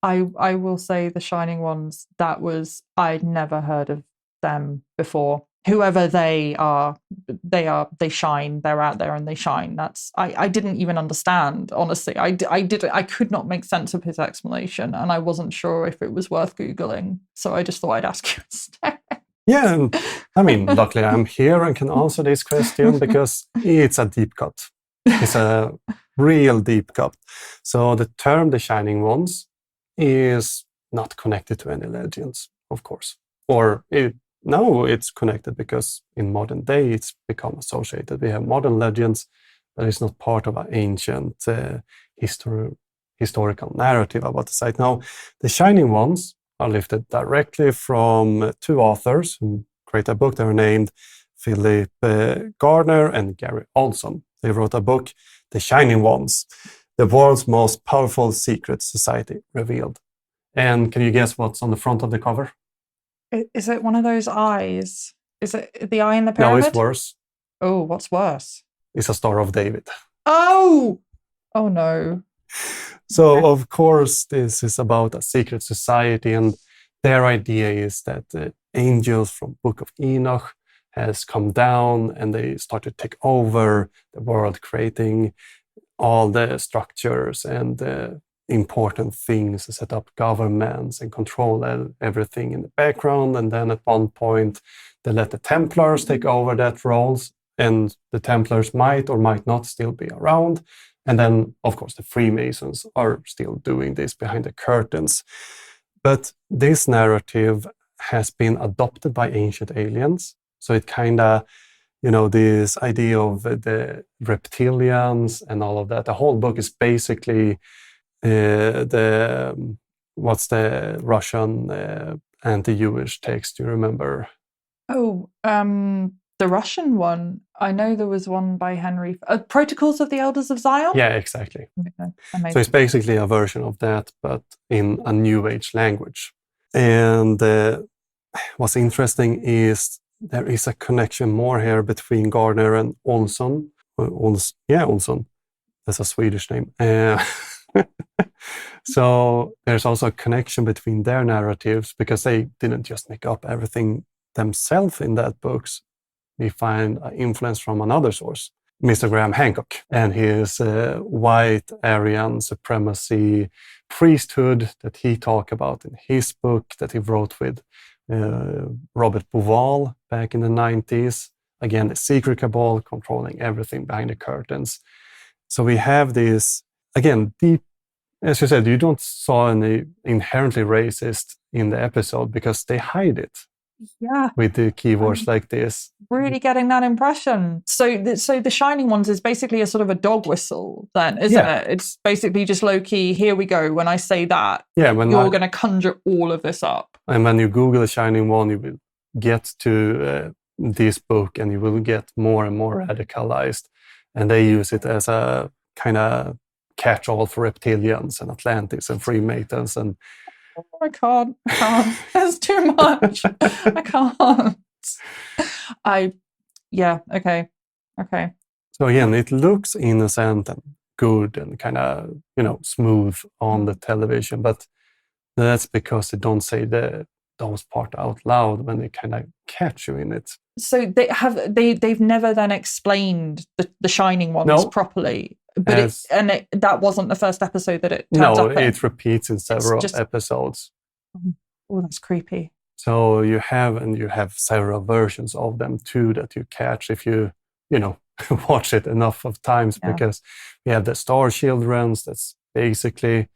I will say the Shining Ones, I'd never heard of them before. Whoever they are, they shine, they're out there and they shine. I didn't even understand, honestly. I could not make sense of his explanation, and I wasn't sure if it was worth Googling. So I just thought I'd ask you instead. Yeah, and I mean, luckily I'm here and can answer this question, because it's a deep cut. It's a real deep cut. So the term the Shining Ones is not connected to any legends, of course. No, it's connected because in modern day it's become associated. We have modern legends but it's not part of an ancient historical narrative about the site. Now, the Shining Ones are lifted directly from two authors who created a book. They were named Philip Gardner and Gary Olson. They wrote a book, The Shining Ones, the world's most powerful secret society revealed. And can you guess what's on the front of the cover? Is it one of those eyes? Is it the eye in the pyramid? No, it's worse. Oh, what's worse? It's a Star of David. Oh no. So, of course, this is about a secret society, and their idea is that the angels from Book of Enoch has come down and they start to take over the world, creating all the structures and important things, to set up governments and control everything in the background. And then at one point, they let the Templars take over that roles, and the Templars might or might not still be around. And then, of course, the Freemasons are still doing this behind the curtains. But this narrative has been adopted by ancient aliens. So it kind of, this idea of the reptilians and all of that. The whole book is basically what's the Russian anti-Jewish text? Do you remember? Oh, the Russian one. I know there was one by Henry. Protocols of the Elders of Zion? Yeah, exactly. Okay. Amazing. So it's basically a version of that, but in a New Age language. And what's interesting is there is a connection more here between Gardner and Olson. Olson. That's a Swedish name. So there's also a connection between their narratives, because they didn't just make up everything themselves in that books. We find an influence from another source, Mr. Graham Hancock, and his white Aryan supremacy priesthood that he talked about in his book that he wrote with Robert Bauval back in the 90s. Again, the secret cabal controlling everything behind the curtains. So we have this, again, deep, as you said, you don't saw any inherently racist in the episode because they hide it. Yeah. With the keywords like this. Really getting that impression. So the Shining Ones is basically a sort of a dog whistle then, isn't it? It's basically just low-key, here we go. When I say that, you're going to conjure all of this up. And when you Google a Shining One, you will get to this book and you will get more and more radicalized. And they use it as a kind of catch-all for reptilians and Atlantis and Freemasons and I can't. There's too much. I can't. Okay. So again, it looks innocent and good and kind of, smooth on the television, but that's because they don't say those parts out loud when they kind of catch you in it. So they've never then explained the Shining Ones properly. But that wasn't the first episode that it turns up in. It repeats in several episodes. Oh, that's creepy. So you have several versions of them too that you catch if you watch it enough of times, because we have the Star Children's. That's basically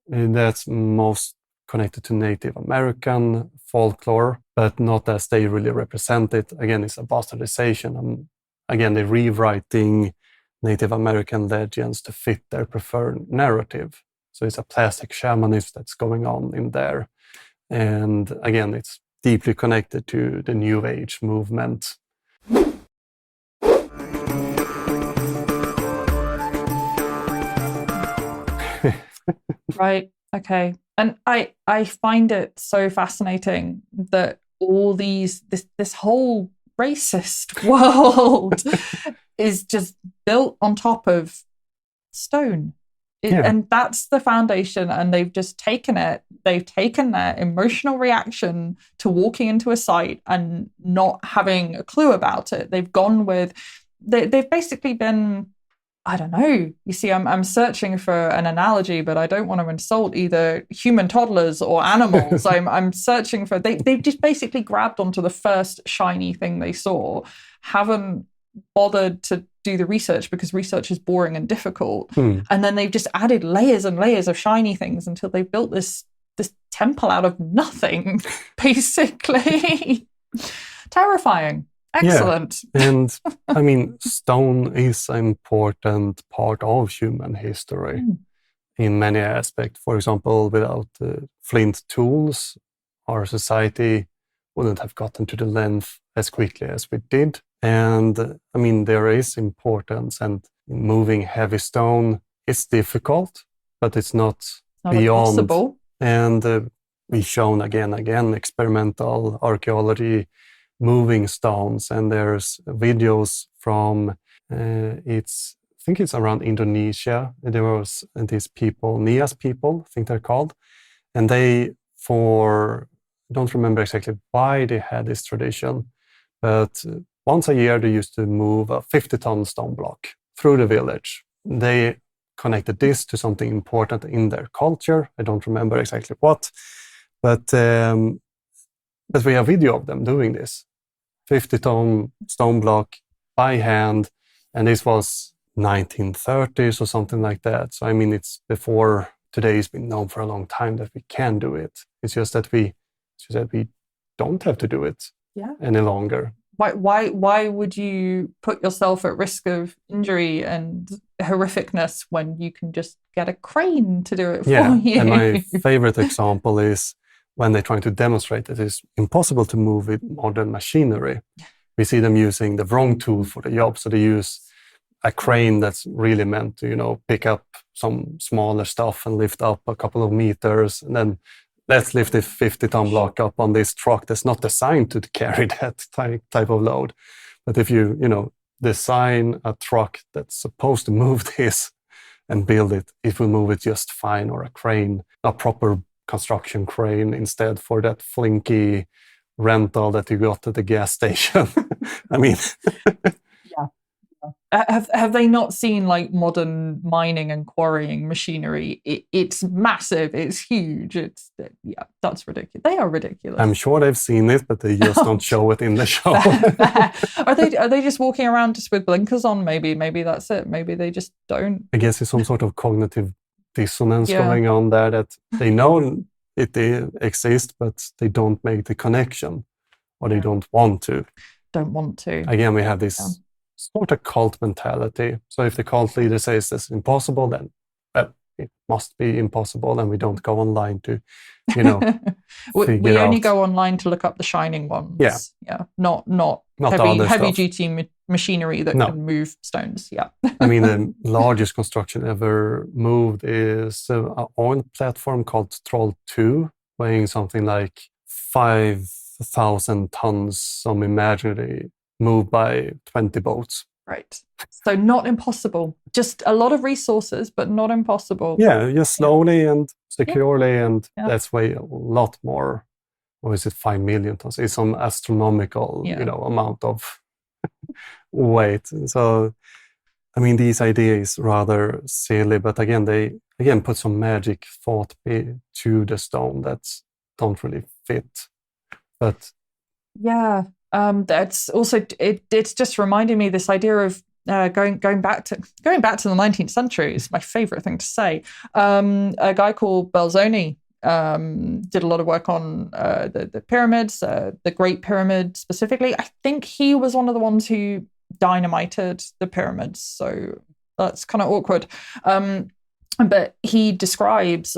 that's most connected to Native American folklore, but not as they really represent it. Again, it's a bastardization. Again, they're rewriting Native American legends to fit their preferred narrative. So it's a plastic shamanism that's going on in there. And again, it's deeply connected to the New Age movement. Right. Okay. And I find it so fascinating that all this whole racist world is just built on top of stone. And that's the foundation. And they've just taken it. They've taken their emotional reaction to walking into a site and not having a clue about it. They've gone with, they've basically been, I don't know. You see, I'm searching for an analogy, but I don't want to insult either human toddlers or animals. I'm searching for, they've just basically grabbed onto the first shiny thing they saw, haven't bothered to do the research because research is boring and difficult. And then they've just added layers and layers of shiny things until they've built this temple out of nothing, basically. Terrifying. Excellent. Yeah. And I mean, stone is an important part of human history in many aspects. For example, without flint tools, our society wouldn't have gotten to the length as quickly as we did. And I mean, there is importance, and moving heavy stone is difficult, but it's not beyond. Impossible. And we've shown again experimental archaeology moving stones, and there's videos from I think it's around Indonesia. There was these people, Nias people, I think they're called, and I don't remember exactly why they had this tradition, but once a year they used to move a 50-ton stone block through the village. They connected this to something important in their culture. I don't remember exactly what, but we have video of them doing this 50-ton stone block by hand, and this was 1930s or something like that. So I mean, it's before today. It's been known for a long time that we can do it. It's just that we don't have to do it any longer. Why would you put yourself at risk of injury and horrificness when you can just get a crane to do it for you? And my favorite example is when they're trying to demonstrate that it's impossible to move with modern machinery. We see them using the wrong tool for the job. So they use a crane that's really meant to, pick up some smaller stuff and lift up a couple of meters, and then let's lift this 50-ton block up on this truck that's not designed to carry that type of load. But if you, design a truck that's supposed to move this and build it, it will move it just fine, or a crane, a proper construction crane instead for that flinky rental that you got at the gas station. I mean... Have they not seen like modern mining and quarrying machinery? It's massive. It's huge. That's ridiculous. They are ridiculous. I'm sure they've seen it, but they just don't show it in the show. Are they just walking around just with blinkers on? Maybe that's it. Maybe they just don't. I guess it's some sort of cognitive dissonance going on there, that they know it exists, but they don't make the connection, or they don't want to. Again, we have this sort of cult mentality. So if the cult leader says this is impossible, then it must be impossible, and we don't go online to, we only go online to look up the shining ones. Not heavy duty machinery that can move stones. I mean, the largest construction ever moved is an oil platform called Troll 2, weighing something like 5,000 tons, some imaginary, moved by 20 boats. Right. So not impossible. Just a lot of resources, but not impossible. Yeah, just slowly and securely, and that's way a lot more. Or is it 5 million tons? It's some astronomical, amount of weight. So, I mean, these ideas rather silly, but again, they put some magic thought to the stone that don't really fit. But that's also it's just reminding me this idea of going back to the 19th century is my favorite thing to say. A guy called Belzoni did a lot of work on the pyramids, the Great Pyramid specifically. I think he was one of the ones who dynamited the pyramids, so that's kind of awkward. But he describes,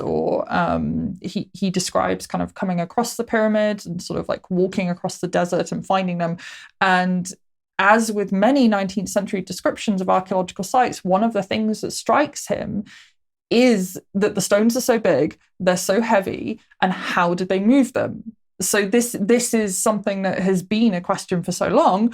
he describes kind of coming across the pyramids and sort of like walking across the desert and finding them. And as with many 19th century descriptions of archaeological sites, one of the things that strikes him is that the stones are so big, they're so heavy, and how did they move them? So this is something that has been a question for so long,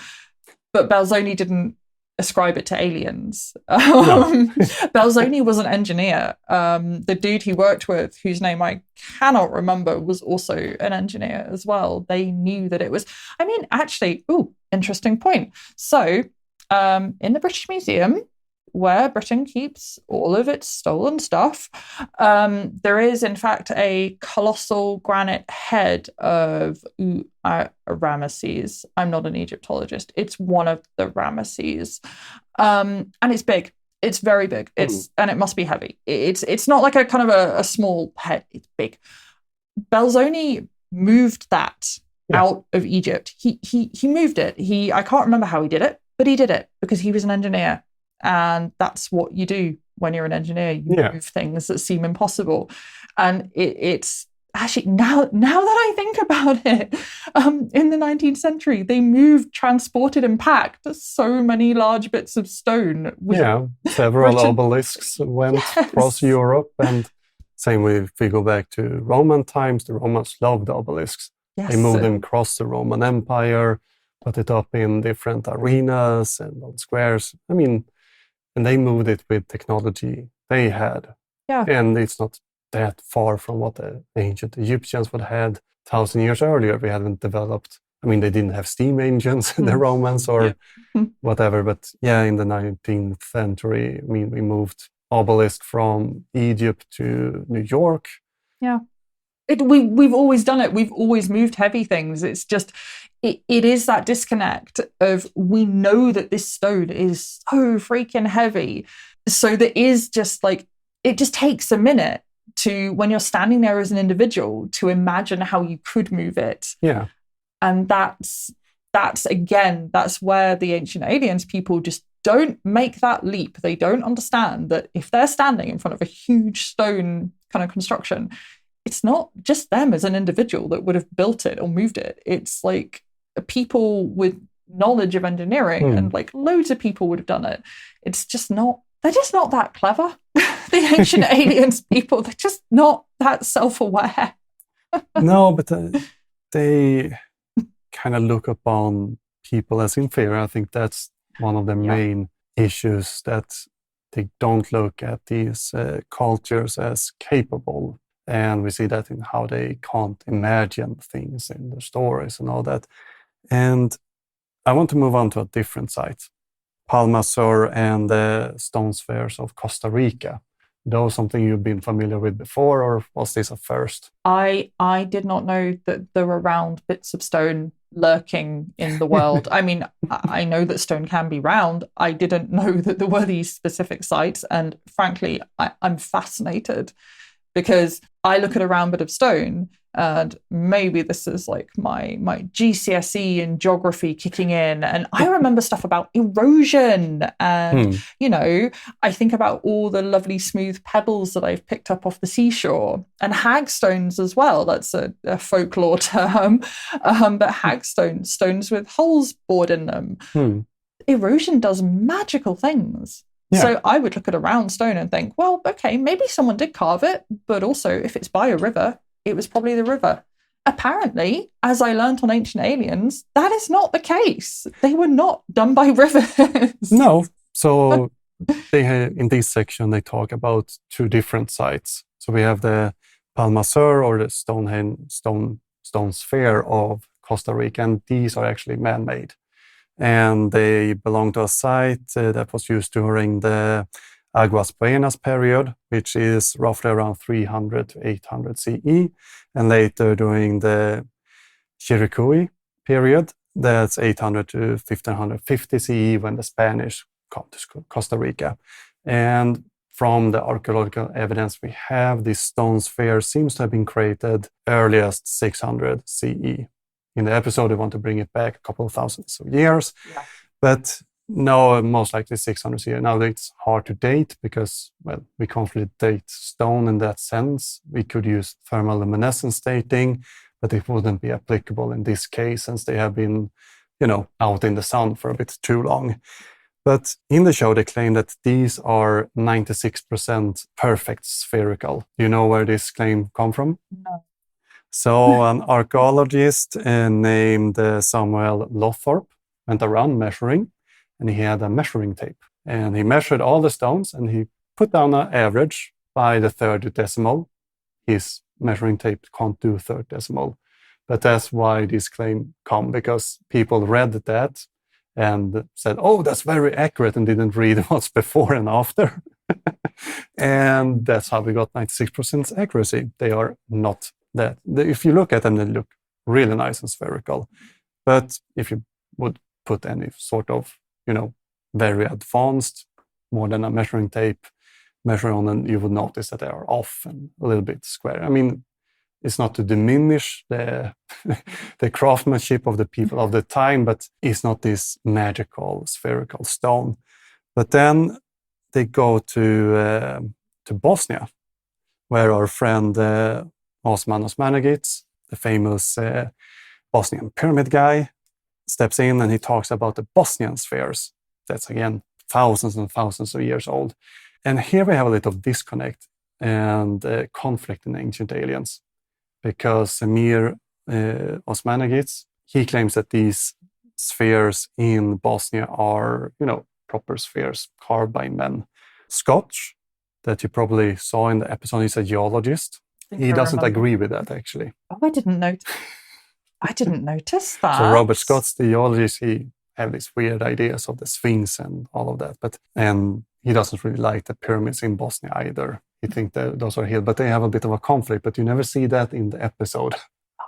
but Belzoni didn't ascribe it to aliens. Belzoni was an engineer. The dude he worked with, whose name I cannot remember, was also an engineer as well. They knew that it was, interesting point. So in the British Museum, where Britain keeps all of its stolen stuff, there is in fact a colossal granite head of Ramesses. I'm not an Egyptologist. It's one of the Ramesses, and it's big. It's very big. And it must be heavy. It's not like a kind of a small head. It's big. Belzoni moved that out of Egypt. He moved it. I can't remember how he did it, but he did it because he was an engineer. And that's what you do when you're an engineer. You move things that seem impossible. And it's actually, now that I think about it, in the 19th century, they moved, transported, and packed so many large bits of stone. Several obelisks went across Europe. And same way, if we go back to Roman times, the Romans loved obelisks. They moved them across the Roman Empire, put it up in different arenas and on squares. I mean, and they moved it with technology they had. Yeah. And it's not that far from what the ancient Egyptians would have had 1,000 years earlier. We hadn't developed, I mean, they didn't have steam engines, the Romans or whatever. But yeah, in the 19th century, I mean, we moved obelisk from Egypt to New York. Yeah. We've always done it. We've always moved heavy things. It's just, it is that disconnect of, we know that this stone is so freaking heavy. So there is just like, it just takes a minute to, when you're standing there as an individual, to imagine how you could move it. Yeah. And that's where the ancient aliens people just don't make that leap. They don't understand that if they're standing in front of a huge stone kind of construction, it's not just them as an individual that would have built it or moved it. It's like people with knowledge of engineering and like loads of people would have done it. It's just not, they're just not that clever. The ancient aliens people, they're just not that self-aware. No, but they kind of look upon people as inferior. I think that's one of the main issues, that they don't look at these cultures as capable. And we see that in how they can't imagine things in their stories and all that. And I want to move on to a different site, Palma Sur and the stone spheres of Costa Rica. Those something you've been familiar with before, or was this a first? I did not know that there were round bits of stone lurking in the world. I mean, I know that stone can be round. I didn't know that there were these specific sites. And frankly, I'm fascinated, because I look at a round bit of stone, and maybe this is like my GCSE in geography kicking in, and I remember stuff about erosion, and you know, I think about all the lovely smooth pebbles that I've picked up off the seashore, and hagstones as well. That's a folklore term, but hagstones, stones with holes bored in them. Erosion does magical things. Yeah. So I would look at a round stone and think, well, okay, maybe someone did carve it, but also if it's by a river, it was probably the river. Apparently, as I learned on Ancient Aliens, that is not the case. They were not done by rivers. No. So in this section, they talk about two different sites. So we have the Palma Sur, or the stone sphere of Costa Rica, and these are actually man-made. And they belong to a site that was used during the Aguas Buenas period, which is roughly around 300 to 800 CE, and later during the Chiriquí period, that's 800 to 1550 CE, when the Spanish come to Costa Rica. And from the archaeological evidence we have, this stone sphere seems to have been created earliest 600 CE. In the episode, we want to bring it back a couple of thousands of years, but no, most likely 600 years. Now, it's hard to date because, well, we can't really date stone in that sense. We could use thermoluminescence dating, but it wouldn't be applicable in this case, since they have been, out in the sun for a bit too long. But in the show, they claim that these are 96% perfect spherical. Do you know where this claim come from? No. So an archaeologist named Samuel Lothrop went around measuring, and he had a measuring tape. And he measured all the stones, and he put down an average by the third decimal. His measuring tape can't do third decimal. But that's why this claim come, because people read that and said, oh, that's very accurate, and didn't read what's before and after. And that's how we got 96% accuracy. They are not that. If you look at them, they look really nice and spherical. But if you would put any sort of, very advanced, more than a measuring tape, measure on them, you would notice that they are off and a little bit square. I mean, It's not to diminish the the craftsmanship of the people of the time, but it's not this magical spherical stone. But then they go to Bosnia, where our friend Osman Osmanagic, the famous Bosnian pyramid guy, steps in and he talks about the Bosnian spheres. That's again thousands and thousands of years old. And here we have a little disconnect and conflict in Ancient Aliens, because Samir Osmanagic, he claims that these spheres in Bosnia are, proper spheres carved by men. Scotch, that you probably saw in the episode, he's a geologist. He doesn't agree with that, actually. Oh, I didn't notice that. So Robert Scott's the geologist, he have these weird ideas of the Sphinx and all of that. And he doesn't really like the pyramids in Bosnia either. He thinks that those are here, but they have a bit of a conflict, but you never see that in the episode.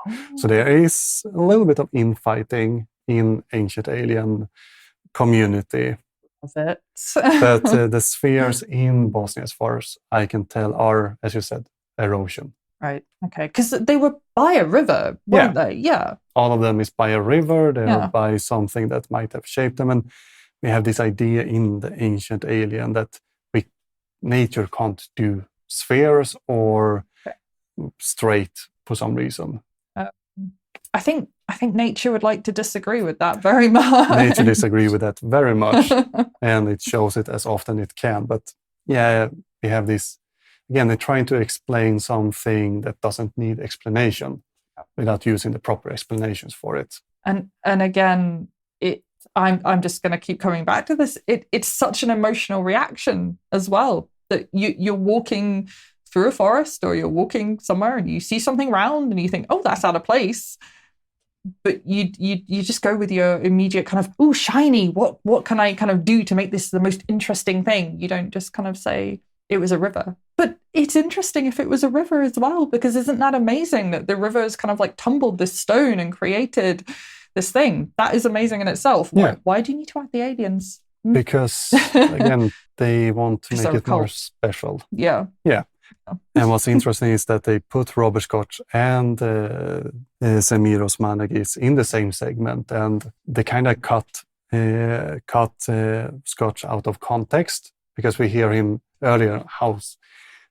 Oh. So there is a little bit of infighting in Ancient Alien community. It. But the spheres in Bosnia, as far as I can tell, are, as you said, erosion. Right. Okay. Because they were by a river, weren't they? Yeah. All of them is by a river. They're by something that might have shaped them. And we have this idea in the Ancient Alien that nature can't do spheres or straight for some reason. I think nature would like to disagree with that very much. Nature disagree with that very much, and it shows it as often it can. But yeah, we have this, again, they're trying to explain something that doesn't need explanation without using the proper explanations for it. And again, I'm just going to keep coming back to this. It's such an emotional reaction as well, that you're walking through a forest or you're walking somewhere and you see something round and you think, oh, that's out of place. But you just go with your immediate kind of, oh, shiny, what can I kind of do to make this the most interesting thing? You don't just kind of say it was a river. But it's interesting if it was a river as well, because isn't that amazing that the river has kind of like tumbled this stone and created this thing? That is amazing in itself. Yeah. Why do you need to add the aliens? Because, again, they want to make it more special. Yeah. Yeah. And what's interesting is that they put Robert Scott and Samir Osmanagic in the same segment, and they kind of cut Scott out of context, because we hear him earlier how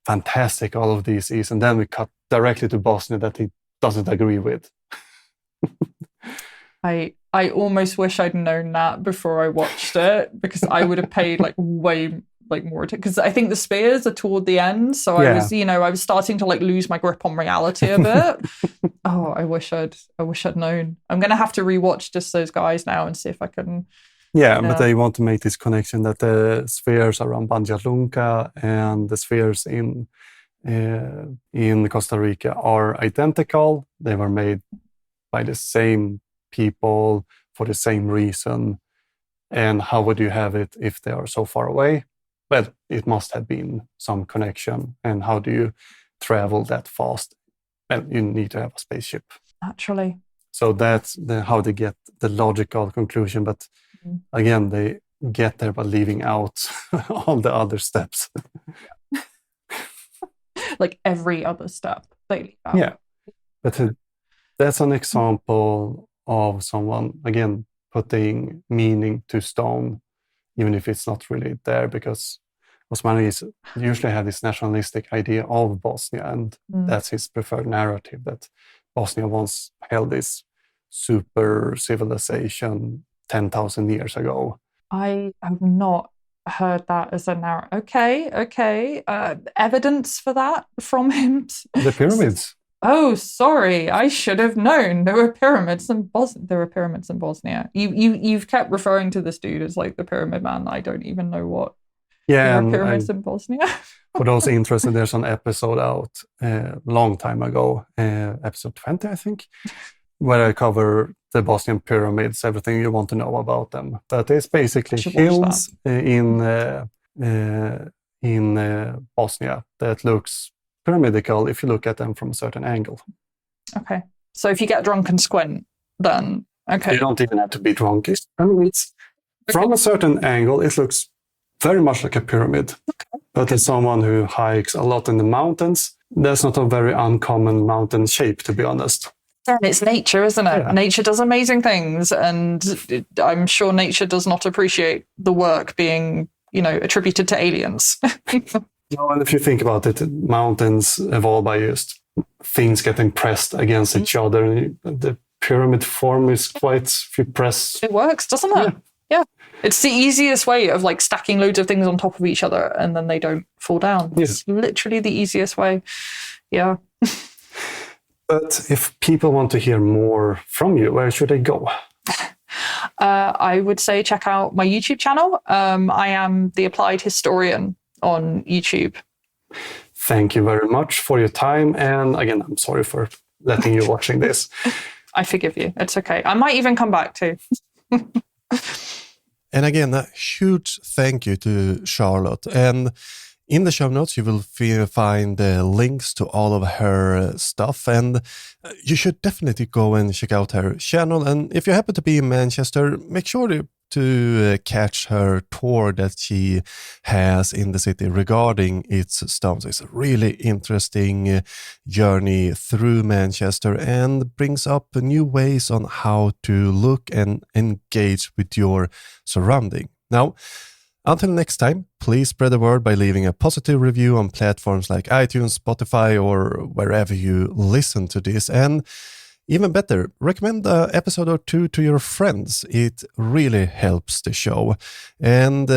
fantastic all of this is, and then we cut directly to Bosnia that he doesn't agree with. I almost wish I'd known that before I watched it, because I would have paid way more because I think the spears are toward the end, so I was starting to lose my grip on reality a bit. Oh, I wish I'd known. I'm gonna have to rewatch just those guys now and see if I can. Yeah, but they want to make this connection that the spheres around Banja Lunca and the spheres in Costa Rica are identical. They were made by the same people for the same reason. And how would you have it if they are so far away? Well, it must have been some connection. And how do you travel that fast? Well, you need to have a spaceship. Naturally. So that's how they get the logical conclusion. But again, they get there by leaving out all the other steps. Like every other step they leave out. Yeah. But that's an example of someone, again, putting meaning to stone, even if it's not really there, because Osmanagic usually have this nationalistic idea of Bosnia, and that's his preferred narrative, that Bosnia once held this super civilization 10,000 years ago. I have not heard that as a narrative. Okay. Evidence for that from him? The pyramids. Oh, sorry. I should have known. There were pyramids in Bosnia. You've kept referring to this dude as the pyramid man. I don't even know what. Yeah, there were pyramids in Bosnia. For those interested, there's an episode out a long time ago, episode 20, I think, where I cover the Bosnian pyramids, everything you want to know about them. But it's basically hills in Bosnia that looks pyramidical if you look at them from a certain angle. Okay. So if you get drunk and squint, then okay. You don't even have to be drunk. From a certain angle, it looks very much like a pyramid. Okay. But as someone who hikes a lot in the mountains, That's not a very uncommon mountain shape, to be honest. And it's nature, isn't it? Yeah. Nature does amazing things, and I'm sure nature does not appreciate the work being, attributed to aliens. No, and if you think about it, mountains evolve by just things getting pressed against each other. The pyramid form is quite, if you press... It works, doesn't it? Yeah. It's the easiest way of like stacking loads of things on top of each other and then they don't fall down. Yeah. It's literally the easiest way. Yeah. But if people want to hear more from you, where should they go? I would say check out my YouTube channel. I am the Applied Historian on YouTube. Thank you very much for your time. And again, I'm sorry for letting you watching this. I forgive you. It's okay. I might even come back too. And again, a huge thank you to Charlotte. And in the show notes, you will find links to all of her stuff. And you should definitely go and check out her channel. And if you happen to be in Manchester, make sure to catch her tour that she has in the city regarding its stones. It's a really interesting journey through Manchester and brings up new ways on how to look and engage with your surrounding. Now, until next time, please spread the word by leaving a positive review on platforms like iTunes, Spotify, or wherever you listen to this. And even better, recommend an episode or two to your friends. It really helps the show. And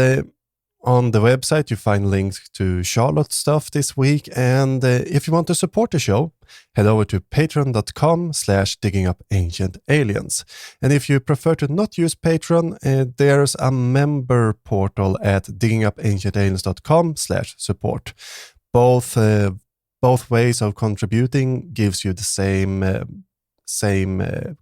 on the website, you find links to Charlotte's stuff this week. And if you want to support the show, head over to patreon.com/diggingupancientaliens. And if you prefer to not use Patreon, there's a member portal at diggingupancientaliens.com/support. Both ways of contributing gives you the same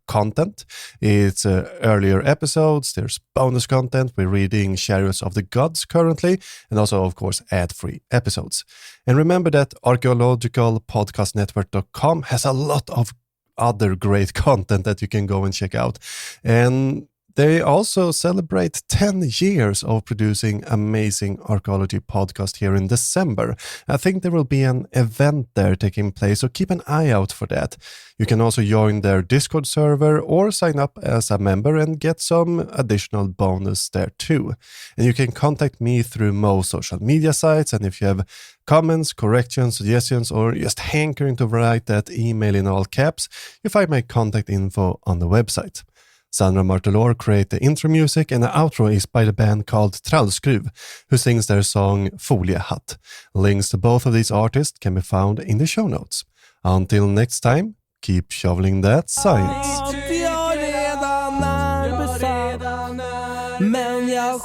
content. It's earlier episodes, there's bonus content, we're reading Chariots of the Gods currently, and also, of course, ad-free episodes. And remember that archaeologicalpodcastnetwork.com has a lot of other great content that you can go and check out. And they also celebrate 10 years of producing amazing archaeology podcast here in December. I think there will be an event there taking place, so keep an eye out for that. You can also join their Discord server or sign up as a member and get some additional bonus there too. And you can contact me through most social media sites, and if you have comments, corrections, suggestions, or just hankering to write that email in all caps, you find my contact info on the website. Sandra Martelor created the intro music, and the outro is by the band called Trallskruv, who sings their song Foliehatt. Links to both of these artists can be found in the show notes. Until next time, keep shoveling that science. Men jag